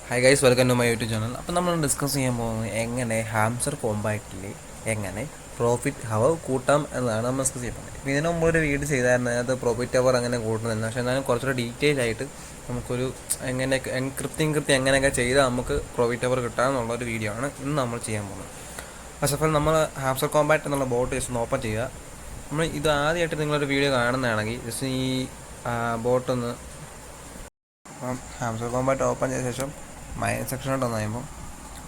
Hi guys, welcome to my YouTube channel. അപ്പോൾ നമ്മൾ discuss ചെയ്യാൻ പോകുന്നത് എങ്ങനെ ഹാംസ്റ്റർ കോമ്പാക്റ്റിൽ എങ്ങനെ പ്രോഫിറ്റ് ഹവർ കൂട്ടാം എന്നതാണ് നമ്മൾ ഡിസ്കസ് ചെയ്യുന്നത്. ഇപ്പോൾ ഇതിന് മുമ്പ് ഒരു വീഡിയോ ചെയ്തായിരുന്നു, അത് പ്രോഫിറ്റ് ഹവർ എങ്ങനെ കൂട്ടുന്നത്. പക്ഷേ എന്നാലും കുറച്ചുകൂടെ ഡീറ്റെയിൽ ആയിട്ട് നമുക്കൊരു എങ്ങനെയൊക്കെ കൃത്യം എങ്ങനെയൊക്കെ ചെയ്താൽ നമുക്ക് പ്രോഫിറ്റ് ഹവർ കിട്ടാമെന്നുള്ളൊരു വീഡിയോ ആണ് ഇന്ന് നമ്മൾ ചെയ്യാൻ പോകുന്നത്. ഫസ്റ്റ് ഓഫ് ഓൾ നമ്മൾ ഹാംസ്റ്റർ കോമ്പാക്റ്റ് എന്നുള്ള ബോട്ട് ജസ്റ്റ് ഒന്ന് ഓപ്പൺ ചെയ്യുക. നമ്മൾ ഇത് ആദ്യമായിട്ട് നിങ്ങളൊരു വീഡിയോ കാണുന്നതാണെങ്കിൽ ജസ്റ്റ് ഈ ബോട്ടൊന്ന് ഹാംസ്റ്റർ കോമ്പാക്റ്റ് ഓപ്പൺ ചെയ്ത ശേഷം മൈൻ സെക്ഷനോട്ട് വന്നു കഴിയുമ്പോൾ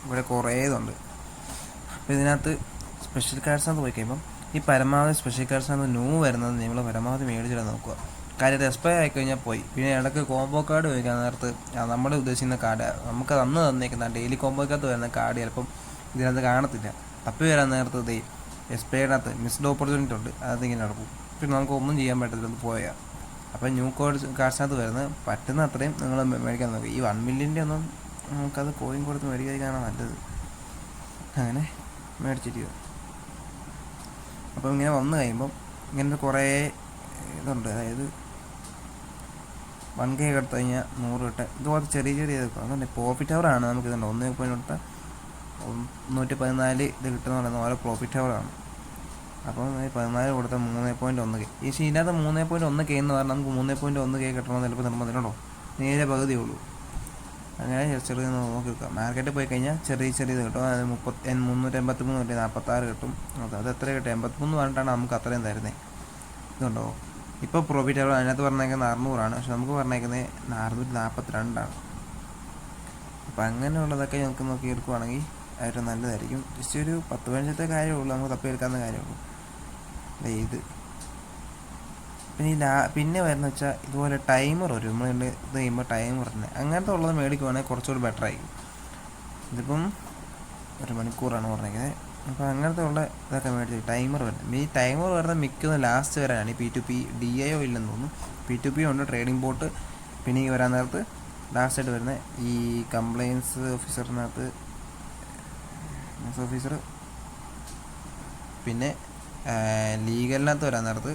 ഇവിടെ കുറേ ഇതുണ്ട്. അപ്പോൾ ഇതിനകത്ത് സ്പെഷ്യൽ കാർഡ്സിനകത്ത് പോയി കഴിയുമ്പം ഈ പരമാവധി സ്പെഷ്യൽ കാർഡ്സിനകത്ത് വരുന്നത് നിങ്ങൾ പരമാവധി മേടിച്ചിട്ട് നോക്കുക. കാര്യം അത് എക്സ്പയർ ആയിക്കഴിഞ്ഞാൽ പോയി. പിന്നെ ഇടയ്ക്ക് കോംബോ കാർഡ് ഉപയോഗിക്കാൻ നേരത്ത് നമ്മൾ ഉദ്ദേശിക്കുന്ന കാർഡ് നമുക്ക് അന്ന് തന്നേക്കുന്ന ഡെയിലി കോംബോക്കകത്ത് വരുന്ന കാർഡ് ചിലപ്പം ഇതിനകത്ത് കാണത്തില്ല. തപ്പി വരാൻ നേരത്ത് ഇത് എക്സ്പയറിനകത്ത് മിസ്ഡ് ഓപ്പർച്യൂണിറ്റി ഉണ്ട്, അതിങ്ങനെ നടക്കും. പിന്നെ നമുക്ക് ഒന്നും ചെയ്യാൻ പറ്റത്തില്ല, അത് പോയാൽ. അപ്പം ന്യൂ കാർഡ്സിനകത്ത് വരുന്നത് പറ്റുന്ന അത്രയും നിങ്ങൾ മേടിക്കാൻ നോക്കുക. ഈ 1 മില്യൻ്റെ ഒന്നും നമുക്കത് കോയിൻ കൊടുത്ത് മേടിക്കാതിരിക്കാനാണ് നല്ലത്. അങ്ങനെ മേടിച്ചിരിക്കുക. അപ്പം ഇങ്ങനെ വന്നു കഴിയുമ്പം ഇങ്ങനത്തെ കുറേ ഇതുണ്ട്. അതായത് 1K എടുത്തു കഴിഞ്ഞാൽ 100 കിട്ടുക. ഇതുപോലത്തെ ചെറിയ ഇതൊക്കെ അതുകൊണ്ട് പ്രോഫിറ്റ് ഹവറാണ് നമുക്കിതുണ്ട്. 1 കൊടുത്താൽ 114 ഇത് കിട്ടുന്ന പറയുന്നത് ഓരോ പ്രോഫിറ്റ് ഹവറാണ്. അപ്പം 14 കൊടുത്താൽ 3.1K. ഈ ഇതിനകത്ത് 3.1K എന്ന് പറഞ്ഞാൽ നമുക്ക് 3.1K കിട്ടണമെന്ന് ചിലപ്പോൾ നിർബന്ധമുണ്ടോ? നേരെ പകുതിയേ ഉള്ളൂ. അങ്ങനെ ചെറിയ നോക്കി വെക്കാം. മാർക്കറ്റിൽ പോയി കഴിഞ്ഞാൽ ചെറിയ ഇത് കിട്ടും. അത് 383 തൊട്ട് 46 കിട്ടും. അത് എത്ര കിട്ടും? 83 പറഞ്ഞിട്ടാണ് നമുക്ക് അത്രയും തരുന്നത്. ഇതുണ്ടോ? ഇപ്പോൾ പ്രോഫിറ്റ് ഹവർ അതിനകത്ത് പറഞ്ഞേക്കുന്നത് 600 പക്ഷെ നമുക്ക് പറഞ്ഞേക്കുന്നത് 442. അപ്പം അങ്ങനെയുള്ളതൊക്കെ നമുക്ക് നോക്കി എടുക്കുവാണെങ്കിൽ ഏറ്റവും നല്ലതായിരിക്കും. ജസ്റ്റ് ഒരു 10-15 കാര്യമുള്ളൂ, നമുക്ക് തപ്പിയെടുക്കാവുന്ന കാര്യമുള്ളൂ. ഇത് പിന്നെ വരുന്ന വെച്ചാൽ ഇതുപോലെ ടൈമർ വരും. നമ്മൾ ഇത് ചെയ്യുമ്പോൾ ടൈമർ വരുന്നത് അങ്ങനത്തെ ഉള്ളത് മേടിക്കുവാണെങ്കിൽ കുറച്ചുകൂടി ബെറ്റർ ആയിരിക്കും. ഇതിപ്പം 1 മണിക്കൂറാണ് പറഞ്ഞേക്കുന്നത്. അപ്പോൾ അങ്ങനത്തെ ഉള്ള ഇതൊക്കെ മേടിച്ച് ടൈമർ വരുന്നത്. ഈ ടൈമർ വരുന്നത് മിക്കതും ലാസ്റ്റ് വരാനാണ്. ഈ P2P DIO ഇല്ലെന്ന് തോന്നുന്നു. P2P ഉണ്ട്, ട്രേഡിംഗ് ബോട്ട്. പിന്നെ ഈ വരാൻ നേരത്ത് ലാസ്റ്റായിട്ട് വരുന്നത് ഈ കംപ്ലയിൻസ് ഓഫീസറിനകത്ത് ഓഫീസർ, പിന്നെ ലീഗലിനകത്ത് വരാൻ നേരത്ത്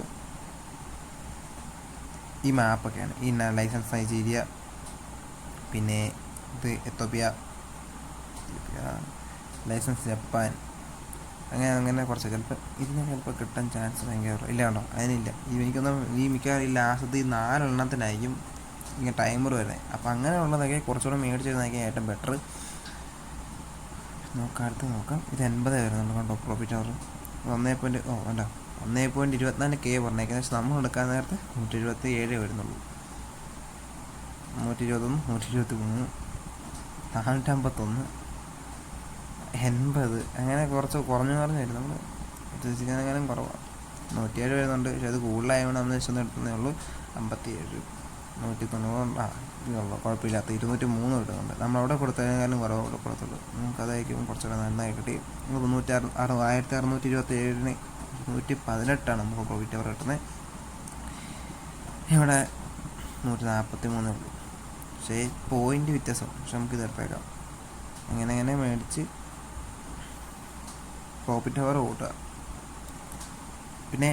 ഈ മാപ്പൊക്കെയാണ്. ഈ ലൈസൻസ് നൈജീരിയ, പിന്നെ ഇത് എത്തോപ്യ, ലൈസൻസ് ജപ്പാൻ, അങ്ങനെ കുറച്ച് ചിലപ്പോൾ കിട്ടാൻ ചാൻസ് ഭയങ്കര ഇല്ല കേട്ടോ. അതിനില്ല. ഈ മിക്കവാറും ഈ ലാസ്റ്റത്തെ ഈ 4 എണ്ണത്തിനായിരിക്കും ഇങ്ങനെ ടൈമർ വരുന്നത്. അപ്പോൾ അങ്ങനെയുള്ളതൊക്കെ കുറച്ചുകൂടെ മേടിച്ചിരുന്നതൊക്കെ ഏറ്റവും ബെറ്റർ. അടുത്ത് നോക്കാം. ഇത് 80 വരുന്നുണ്ട് കേട്ടോ പ്രോഫിറ്റ് അവർ. 1.24K പറഞ്ഞേക്കുന്നത്. പക്ഷെ നമ്മൾ എടുക്കാൻ നേരത്തെ 177 വരുന്നുള്ളൂ. 121, 123, 451, 80 അങ്ങനെ കുറച്ച് കുറഞ്ഞു വരും. നമ്മൾ ഉദ്ദേശിക്കുന്നതിനേക്കാളും കുറവാണ്. 107 വരുന്നുണ്ട്. പക്ഷെ അത് കൂടുതലായതുകൊണ്ട് നമ്മൾ ജസ്റ്റ് ഒന്ന് എടുക്കുന്നേ ഉള്ളൂ. 57, 190, ഇതുള്ളൂ. കുഴപ്പമില്ലാത്ത 203 കിട്ടുന്നുണ്ട്. നമ്മളവിടെ കൊടുത്തതിനേക്കാളും കുറവ് ഇവിടെ കൊടുത്തുള്ളൂ. നമുക്കതായിരിക്കും കുറച്ചുകൂടെ നന്നായി കിട്ടി. നമുക്ക് 1627-ന് 118 നമുക്ക് പ്രോഫിറ്റ് അവർ കിട്ടുന്നത്. ഇവിടെ 143 ഉള്ളൂ. പക്ഷേ പോയിൻ്റ് വ്യത്യാസം. പക്ഷെ നമുക്കിത് എടുത്തേക്കാം. അങ്ങനെ മേടിച്ച് പ്രോഫിറ്റ് അവർ കൂട്ടുക. പിന്നെ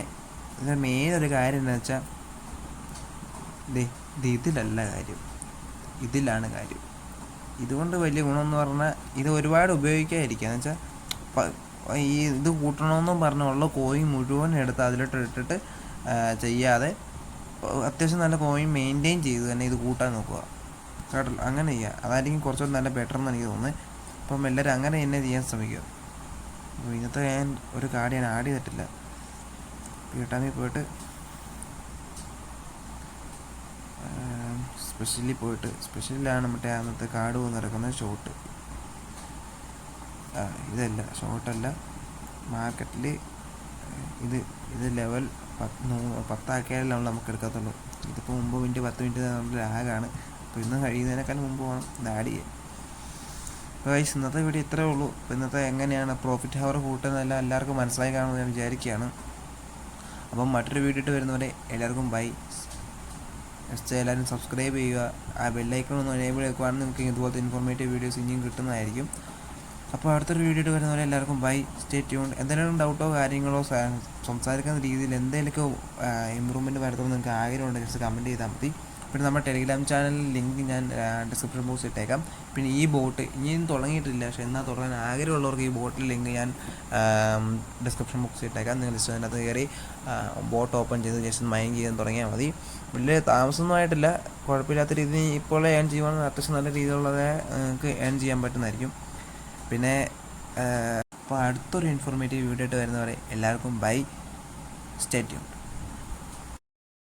ഇതിൻ്റെ മെയിൻ ഒരു കാര്യം എന്താണെന്ന് വെച്ചാൽ ഇതിലല്ല കാര്യം, ഇതിലാണ് കാര്യം. ഇതുകൊണ്ട് വലിയ ഗുണമെന്ന് പറഞ്ഞാൽ ഇത് ഒരുപാട് ഉപയോഗിക്കാതിരിക്കുക. എന്ന് വെച്ചാൽ ഈ ഇത് കൂട്ടണമെന്നും പറഞ്ഞുള്ള കോയിൻ മുഴുവൻ എടുത്ത് അതിലിട്ടിട്ട് ചെയ്യാതെ അത്യാവശ്യം നല്ല കോയിൻ മെയിൻറ്റെയിൻ ചെയ്ത് തന്നെ ഇത് കൂട്ടാൻ നോക്കുക കേട്ടല്ലോ. അങ്ങനെ ചെയ്യുക. അതായിരിക്കും കുറച്ചുകൂടി നല്ല ബെറ്റർ എന്ന് എനിക്ക് തോന്നുന്നത്. അപ്പം എല്ലാവരും അങ്ങനെ തന്നെ ചെയ്യാൻ ശ്രമിക്കുക. അപ്പോൾ ഇന്നത്തെ ഞാൻ ഒരു കാർഡ് ഞാൻ ആഡ് ചെയ്തിട്ടില്ല. വീട്ടാമിൽ പോയിട്ട് സ്പെഷ്യലിലാണ് മറ്റേ അന്നത്തെ കാർഡ് പോകുന്ന നടക്കുന്നത്. ഷോട്ട് ഇതല്ല, ഷോട്ടല്ല. മാർക്കറ്റിൽ ഇത് ലെവൽ 10 ആക്കിയാലും നമുക്ക് എടുക്കത്തുള്ളൂ. ഇതിപ്പോൾ 9 മിനിറ്റ് 10 മിനിറ്റ് നമ്മുടെ ലാഗാണ്. അപ്പോൾ ഇന്ന് കഴിയുന്നതിനേക്കാൾ മുമ്പ് വേണം ഇത് ആഡ് ചെയ്യാൻ. അപ്പോൾ ഗൈസ്, ഇന്നത്തെ വീഡിയോ ഇത്രയേ ഉള്ളൂ. അപ്പോൾ ഇന്നത്തെ എങ്ങനെയാണ് പ്രോഫിറ്റ് ഹവർ കൂട്ടുന്നതെല്ലാം എല്ലാവർക്കും മനസ്സിലായി കാണുമെന്ന് ഞാൻ വിചാരിക്കുകയാണ്. അപ്പം മറ്റൊരു വീഡിയോ ഇട്ട് വരുന്നവരെ എല്ലാവർക്കും ബൈ. എല്ലാവരും സബ്സ്ക്രൈബ് ചെയ്യുക. ആ ബെല്ലൈക്കൺ ഒന്ന് എനേബിൾ ആക്കുകയാണെങ്കിൽ നിങ്ങൾക്ക് ഇതുപോലത്തെ ഇൻഫോർമേറ്റീവ് വീഡിയോസ് ഇനിയും കിട്ടുന്നതായിരിക്കും. അപ്പോൾ അടുത്തൊരു വീഡിയോ ഇട്ട് വരുന്നവരെ എല്ലാവർക്കും ബൈ. Stay tuned. എന്തെങ്കിലും ഡൗട്ടോ കാര്യങ്ങളോ സംസാരിക്കുന്ന രീതിയിൽ എന്തെങ്കിലുമൊക്കെ ഇമ്പ്രൂവ്മെൻറ്റ് വരുത്തുമ്പോൾ നിങ്ങൾക്ക് ആഗ്രഹമുണ്ടെങ്കിൽ ജസ്റ്റ് കമൻറ്റ് ചെയ്താൽ മതി. പിന്നെ നമ്മുടെ ടെലിഗ്രാം ചാനൽ ലിങ്ക് ഞാൻ ഡിസ്ക്രിപ്ഷൻ ബോക്സിൽ ഇട്ടേക്കാം. പിന്നെ ഈ ബോട്ട് ഇനിയും തുടങ്ങിയിട്ടില്ല, പക്ഷേ എന്നാൽ തുടങ്ങാൻ ആഗ്രഹമുള്ളവർക്ക് ഈ ബോട്ടിൽ ലിങ്ക് ഞാൻ ഡിസ്ക്രിപ്ഷൻ ബോക്സിൽ ഇട്ടേക്കാം. നിങ്ങൾ ജസ്റ്റ് അതിനകത്ത് കയറി ബോട്ട് ഓപ്പൺ ചെയ്ത് ജസ്റ്റ് മൈൻ ചെയ്ത് തുടങ്ങിയാൽ മതി. വലിയ താമസമൊന്നും ആയിട്ടില്ല, കുഴപ്പമില്ലാത്ത രീതിയിൽ ഇപ്പോൾ ഏൺ ചെയ്യുവാണെങ്കിൽ അത്യാവശ്യം നല്ല രീതിയിലുള്ളത് നിങ്ങൾക്ക് ഏൺ ചെയ്യാൻ പറ്റുന്നതായിരിക്കും. പിന്നെ അപ്പോൾ അടുത്തൊരു ഇൻഫോർമേറ്റീവ് വീഡിയോ ആയിട്ട് വരുന്നവരെ എല്ലാവർക്കും ബൈ, സ്റ്റേ ട്യൂൺ.